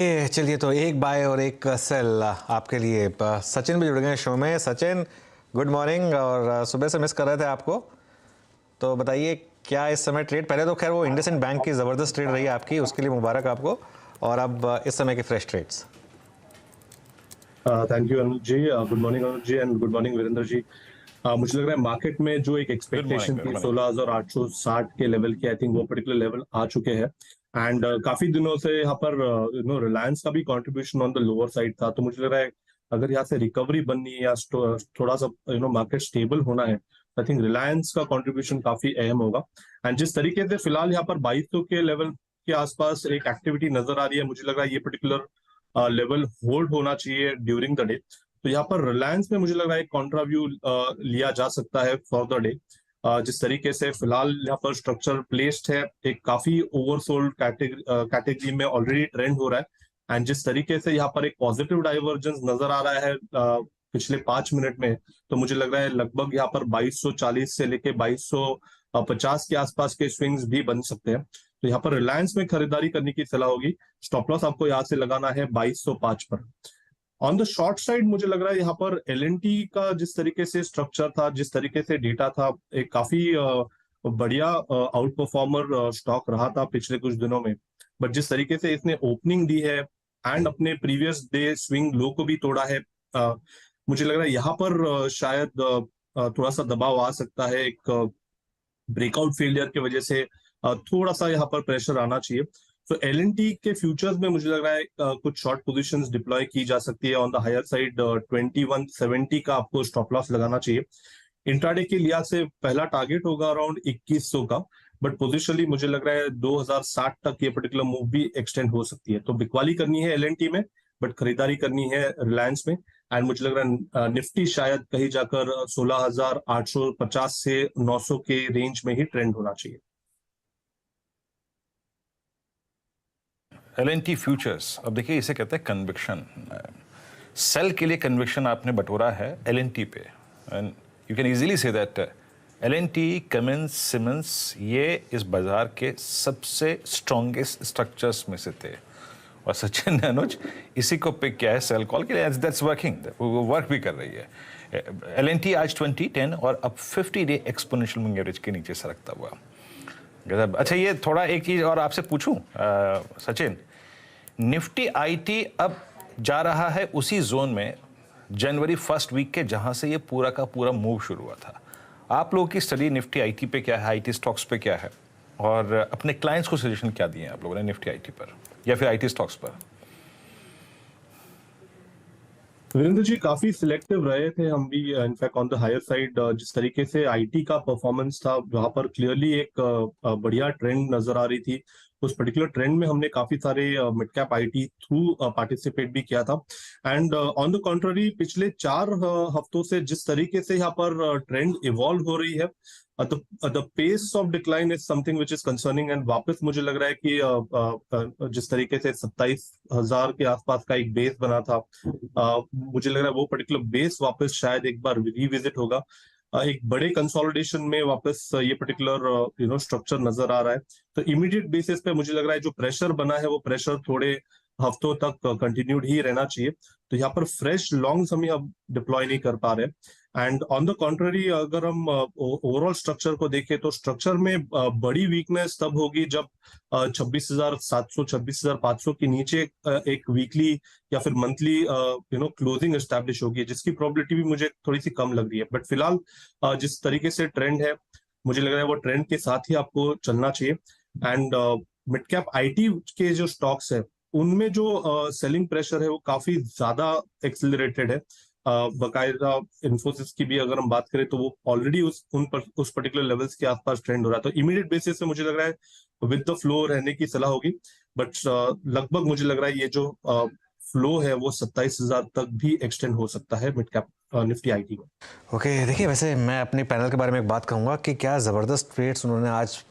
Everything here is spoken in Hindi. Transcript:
चलिए तो एक बाय और एक सेल आपके लिए। सचिन भी जुड़ गए शो में। Sachin, good morning. और सुबह से मिस कर रहे थे आपको, तो बताइए क्या इस समय ट्रेड। पहले तो खैर वो इंडसइंड बैंक की ज़बरदस्त ट्रेड रही आपकी, उसके लिए मुबारक आपको। और अब इस समय के fresh trades. Thank you Anuj ji. Good morning Anuj ji and good morning Virendra ji. मुझे लग रहा है मार्केट में जो एक गुड मॉर्निंग, एक्सपेक्टेशन गुड थी मॉर्निंग। 16,860 के लेवल की, आई थिंक वो पर्टिकुलर लेवल आ चुके हैं। एंड काफी दिनों से यहाँ पर रिलायंस का भी contribution on the lower side था, तो मुझे लग रहा है अगर यहाँ से रिकवरी बननी है या थोड़ा सा मार्केट स्टेबल होना है, आई थिंक रिलायंस का कंट्रीब्यूशन काफी अहम होगा। एंड जिस तरीके से फिलहाल यहाँ पर 2200 के लेवल के आसपास एक एक्टिविटी नजर आ रही है, मुझे लग रहा है ये पर्टिकुलर लेवल होल्ड होना चाहिए ड्यूरिंग द डे। तो यहाँ पर रिलायंस में मुझे लग रहा है एक कॉन्ट्रा व्यू लिया जा सकता है फॉर द डे। जिस तरीके से फिलहाल यहाँ पर स्ट्रक्चर प्लेस्ड है, एक काफी ओवरसोल्ड कैटेगरी में ऑलरेडी ट्रेंड हो रहा है। एंड जिस तरीके से यहाँ पर एक पॉजिटिव डाइवर्जेंस नजर आ रहा है पिछले 5 मिनट में, तो मुझे लग रहा है लगभग यहाँ पर 2240 से लेके 2250 के आसपास के स्विंग्स भी बन सकते हैं। तो यहाँ पर रिलायंस में खरीदारी करने की सलाह होगी। स्टॉप लॉस आपको यहाँ से लगाना है 2205 पर। ऑन द शॉर्ट साइड मुझे लग रहा है यहाँ पर एल का जिस तरीके से स्ट्रक्चर था, जिस तरीके से डेटा था, एक काफी बढ़िया आउट परफॉर्मर स्टॉक रहा था पिछले कुछ दिनों में। बट जिस तरीके से इसने ओपनिंग दी है एंड अपने प्रीवियस डे स्विंग लो को भी तोड़ा है, मुझे लग रहा है यहाँ पर शायद थोड़ा सा दबाव आ सकता है। एक ब्रेकआउट फेलियर की वजह से थोड़ा सा यहाँ पर प्रेशर आना चाहिए। तो एल के फ्यूचर्स में मुझे लग रहा है कुछ शॉर्ट पोजीशंस डिप्लॉय की जा सकती है ऑन द हायर साइड। 2170 का आपको स्टॉप लॉस लगाना चाहिए। इंट्राडे के लिहाज से पहला टारगेट होगा अराउंड 2100 का, बट पोजिशनली मुझे लग रहा है 2060 तक ये पर्टिकुलर मूव भी एक्सटेंड हो सकती है। तो बिकवाली करनी है एल में, बट खरीदारी करनी है रिलायंस में। एंड मुझे लग रहा है निफ्टी शायद कहीं जाकर 16,850 से 900 के रेंज में ही ट्रेंड होना चाहिए। एल&टी फ्यूचर्स, अब देखिए इसे कहते हैं कन्विक्शन। सेल के लिए कन्विक्शन आपने बटोरा है एल&टी पे, and you can easily see that L&T, Cummins, Siemens ये इस बाजार के सबसे स्ट्रॉन्गेस्ट स्ट्रक्चर्स में से थे। और सचिन ने अनुज इसी को पिक किया है सेल कॉल के लिए। दैट्स वर्किंग, वो वर्क भी कर रही है। एल&टी आज 2010 और अब 50 डे एक्सपोनेंशियल मूविंग एवरेज के नीचे सरकता हुआ। अच्छा, ये थोड़ा एक चीज और आपसे पूछूं सचिन, निफ्टी आईटी अब जा रहा है उसी जोन में जनवरी फर्स्ट वीक के जहां से ये पूरा का पूरा मूव शुरू हुआ था। आप लोगों की स्टडी निफ्टी आईटी पे क्या है, आईटी स्टॉक्स पे क्या है, और अपने क्लाइंट्स को सजेशन क्या दिए हैं आप लोगों ने निफ्टी आईटी पर या फिर आईटी स्टॉक्स पर? वीरेंद्र जी काफी सिलेक्टिव रहे थे हम भी, in fact on the higher side. जिस तरीके से आईटी का परफॉर्मेंस था, वहां पर क्लियरली एक बढ़िया ट्रेंड नजर आ रही थी। उस पर्टिकुलर ट्रेंड में हमने काफी सारे mid cap IT through participate भी किया था। एंड ऑन द कॉन्ट्ररी पिछले 4 हफ्तों से जिस तरीके से यहाँ पर ट्रेंड इवॉल्व हो रही है, the pace of decline is something which is concerning. And वापस मुझे लग रहा है कि जिस तरीके से 27,000 के आसपास का एक बेस बना था, मुझे लग रहा है वो पर्टिकुलर बेस वापस शायद एक बार रिविजिट होगा। एक बड़े कंसोलिडेशन में वापस ये पर्टिकुलर स्ट्रक्चर नजर आ रहा है। तो इमीडिएट बेसिस पे मुझे लग रहा है जो प्रेशर बना है वो प्रेशर थोड़े हफ्तों तक कंटिन्यूड ही रहना चाहिए। तो यहाँ पर फ्रेश लॉन्ग्स हम अब डिप्लॉय नहीं कर पा रहे। एंड ऑन द कॉन्ट्ररी अगर हम ओवरऑल स्ट्रक्चर को देखें, तो स्ट्रक्चर में बड़ी वीकनेस तब होगी जब 26,700 26,500 के नीचे एक वीकली या फिर मंथली क्लोजिंग एस्टैब्लिश होगी, जिसकी प्रोबेबिलिटी भी मुझे थोड़ी सी कम लग रही है। बट फिलहाल जिस तरीके से ट्रेंड है, मुझे लग रहा है वो ट्रेंड के साथ ही आपको चलना चाहिए। एंड मिड कैप आईटी के जो स्टॉक्स है उनमें जो सेलिंग प्रेशर है वो काफी ज्यादा एक्सिलरेटेड है। बकायदा इन्फोसिस की भी अगर हम बात करें तो वो ऑलरेडी उस पर्टिकुलर लेवल्स के आसपास ट्रेंड हो रहा है। तो इमीडिएट बेसिस पे मुझे लग रहा है विद द फ्लो रहने की सलाह होगी। बट लगभग मुझे लग रहा है ये जो फ्लो है वो 27,000 तक भी एक्सटेंड हो सकता है मिड कैप निफ्टी आईटी में। ओके, देखिए वैसे मैं अपने पैनल के बारे में एक बात कहूँगा कि क्या ज़बरदस्त ट्रेड्स उन्होंने आज